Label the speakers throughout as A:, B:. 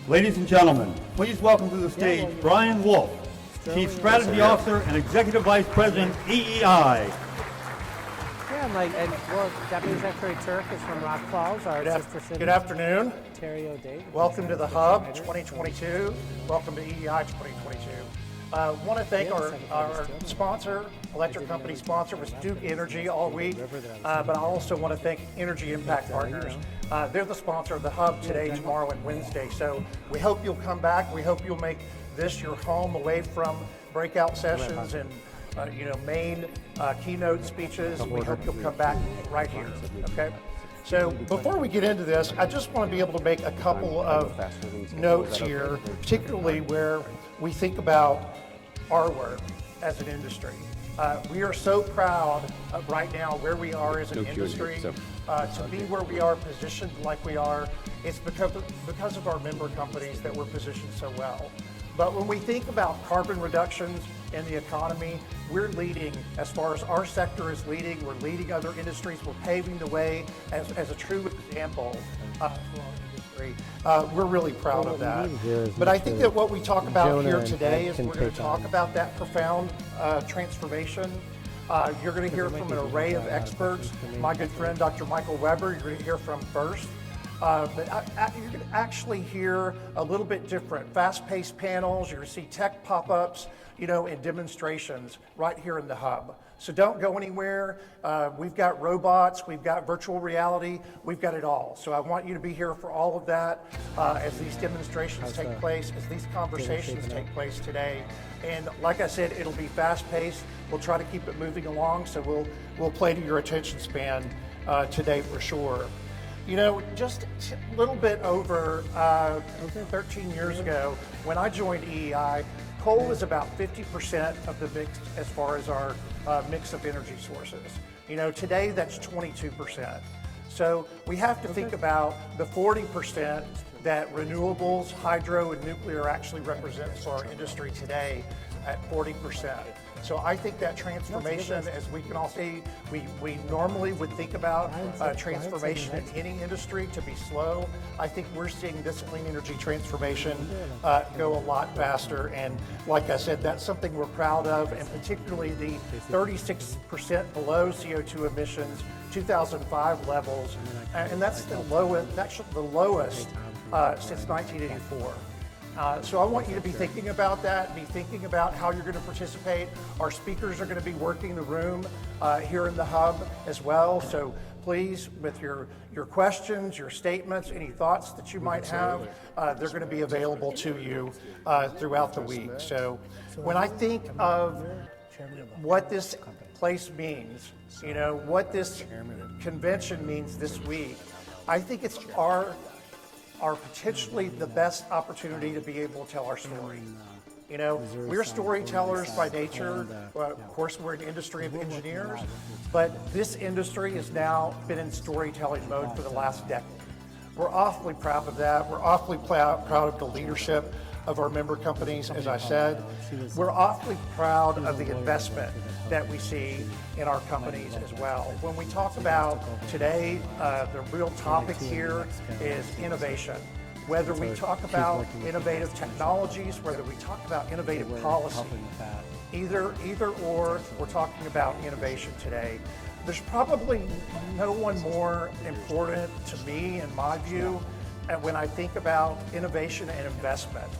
A: Ladies and gentlemen, please welcome to the stage Brian Wolff, Chief Strategy Officer and Executive Vice President, EEI.
B: And Deputy Secretary Turk is from Rock Falls, our sister city.
C: Good afternoon.
B: Ontario Date.
C: Welcome to the Hub 2022. Welcome to EEI 2022. Want to thank our sponsor, electric company sponsor, was Duke Energy all week. But I also want to thank Energy Impact Partners. They're the sponsor of the Hub today, tomorrow, and Wednesday. So we hope you'll come back. We hope you'll make this your home away from breakout sessions and main keynote speeches. We hope you'll come back right here, okay? So before we get into this, I just want to be able to make a couple of notes here, particularly where we think about our work as an industry. We are so proud of right now where we are as an industry. To be where we are positioned like we are, it's because of our member companies that we're positioned so well. But when we think about carbon reductions in the economy, we're leading as far as our sector is leading. We're leading other industries. We're paving the way as a true example for our industry. We're really proud of that. But I think that what we talk about here today is we're going to talk about that profound transformation. You're going to hear from an array of experts. My good friend, Dr. Michael Weber, you're going to hear from first. But you're going to actually hear a little bit different, fast-paced panels. You're going to see tech pop-ups, and demonstrations right here in the Hub. So don't go anywhere. We've got robots, we've got virtual reality, we've got it all. So I want you to be here for all of that as these demonstrations take place, as these conversations take place today. And like I said, it'll be fast-paced. We'll try to keep it moving along, so we'll play to your attention span today for sure. Just a little bit over 13 years ago, when I joined EEI, coal was about 50% of the mix as far as our mix of energy sources. Today that's 22%. So we have to think about the 40% that renewables, hydro, and nuclear actually represents for our industry today at 40%. So I think that transformation, as we can all see, we normally would think about transformation in any industry to be slow. I think we're seeing this clean energy transformation go a lot faster. And like I said, that's something we're proud of, and particularly the 36% below CO2 emissions, 2005 levels. And that's the lowest, actually the lowest since 1984. So I want you to be thinking about that, be thinking about how you're going to participate. Our speakers are going to be working the room here in the Hub as well. So please, with your questions, your statements, any thoughts that you might have, they're going to be available to you throughout the week. So when I think of what this place means, what this convention means this week, I think it's our potentially the best opportunity to be able to tell our story. We're storytellers by nature. Of course, we're an industry of engineers, but this industry has now been in storytelling mode for the last decade. We're awfully proud of that. We're awfully proud of the leadership of our member companies, as I said. We're awfully proud of the investment that we see in our companies as well. When we talk about today, the real topic here is innovation. Whether we talk about innovative technologies, whether we talk about innovative policy, either or, we're talking about innovation today. There's probably no one more important to me, in my view, when I think about innovation and investment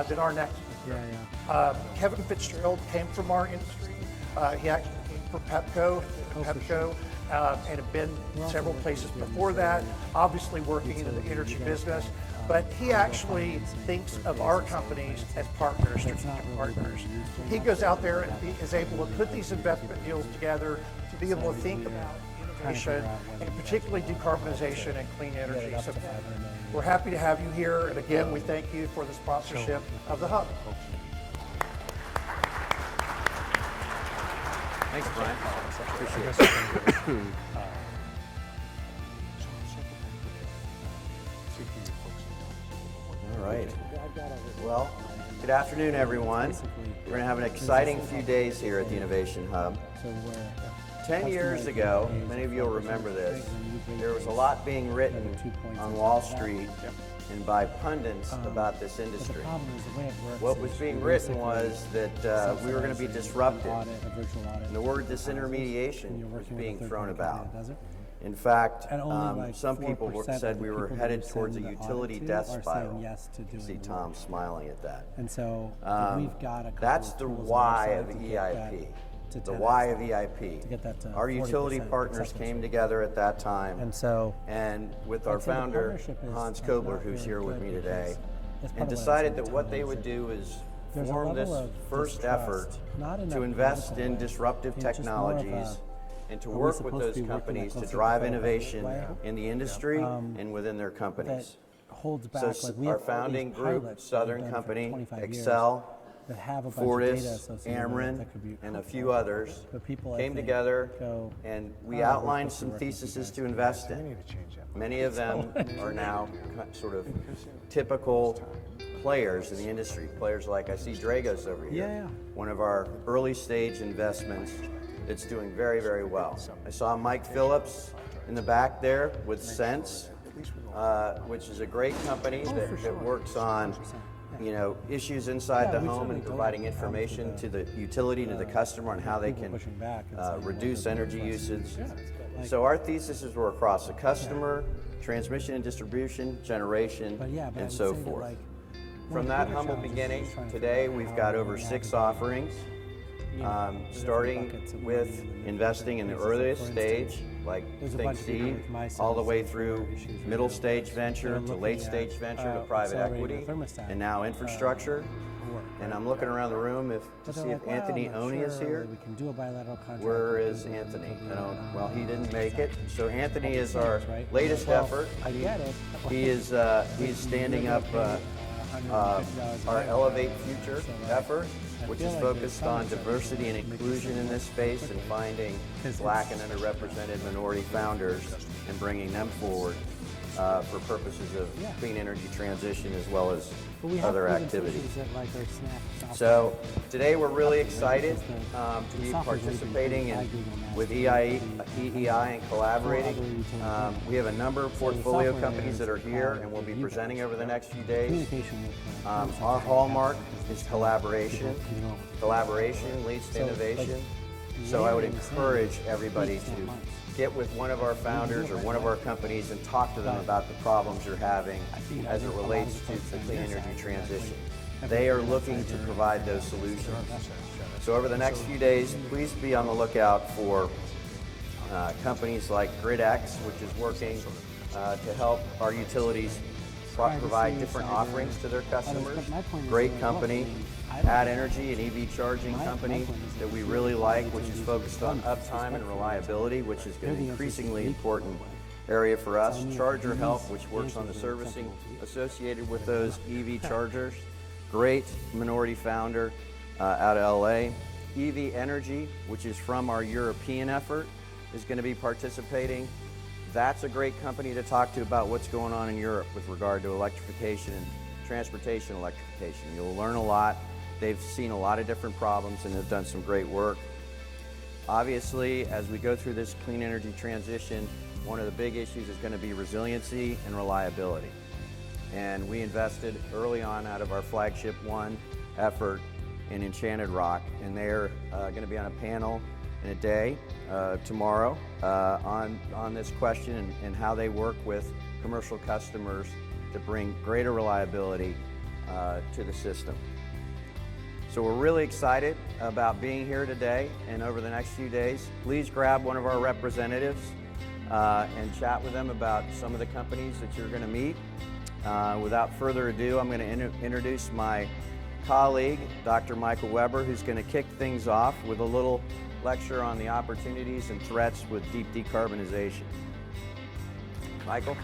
C: than our next speaker. Kevin Fitzgerald came from our industry. He actually came from Pepco, and had been several places before that, obviously working in the energy business. But he actually thinks of our companies as partners, strategic partners. He goes out there and is able to put these investment deals together to be able to think about innovation, and particularly decarbonization and clean energy. So we're happy to have you here, and again, we thank you for the sponsorship of the Hub.
D: Thanks, Brian. Appreciate it. All right. Well, good afternoon, everyone. We're going to have an exciting few days here at the Innovation Hub. 10 years ago, many of you will remember this, there was a lot being written on Wall Street and by pundits about this industry. What was being written was that we were going to be disrupted, and the word disintermediation was being thrown about. In fact, some people said we were headed towards a utility death spiral. You see Tom smiling at that.
B: And so
D: that's the why of EIP. The why of EIP. Our utility partners came together at that time, and with our founder, Hans Kobler, who's here with me today, and decided that what they would do is form this first effort to invest in disruptive technologies and to work with those companies to drive innovation in the industry and within their companies. So our founding group, Southern Company, Excel, Fortis, Ameren, and a few others came together, and we outlined some theses to invest in. Many of them are now sort of typical players in the industry. Players like, I see Dragos over here, one of our early stage investments. It's doing very, very well. I saw Mike Phillips in the back there with Sense, which is a great company that works on issues inside the home and providing information to the utility and to the customer on how they can reduce energy usage. So our theses were across the customer, transmission and distribution, generation, and so forth. From that humble beginning, today we've got over 6 offerings. Starting with investing in the earliest stage, like Think Steve, all the way through middle stage venture to late stage venture to private equity, and now infrastructure. And I'm looking around the room to see if Anthony Oni is here. Where is Anthony? Well, he didn't make it. So Anthony is our latest effort. He's standing up our Elevate Future effort, which is focused on diversity and inclusion in this space and finding Black and underrepresented minority founders and bringing them forward for purposes of clean energy transition as well as other activities. So today we're really excited to be participating with EEI and collaborating. We have a number of portfolio companies that are here and will be presenting over the next few days. Our hallmark is collaboration. Collaboration leads to innovation. So I would encourage everybody to get with one of our founders or one of our companies and talk to them about the problems you're having as it relates to the clean energy transition. They are looking to provide those solutions. So over the next few days, please be on the lookout for companies like GridX, which is working to help our utilities provide different offerings to their customers. Great company. Add Energy, an EV charging company that we really like, which is focused on uptime and reliability, which is going to be an increasingly important area for us. Charger Health, which works on the servicing associated with those EV chargers. Great minority founder out of LA. EV Energy, which is from our European effort, is going to be participating. That's a great company to talk to about what's going on in Europe with regard to electrification and transportation electrification. You'll learn a lot. They've seen a lot of different problems and have done some great work. Obviously, as we go through this clean energy transition, one of the big issues is going to be resiliency and reliability. And we invested early on out of our flagship one effort in Enchanted Rock, and they're going to be on a panel in a day tomorrow on this question and how they work with commercial customers to bring greater reliability to the system. So we're really excited about being here today and over the next few days. Please grab one of our representatives and chat with them about some of the companies that you're going to meet. Without further ado, I'm going to introduce my colleague, Dr. Michael Weber, who's going to kick things off with a little lecture on the opportunities and threats with deep decarbonization. Michael?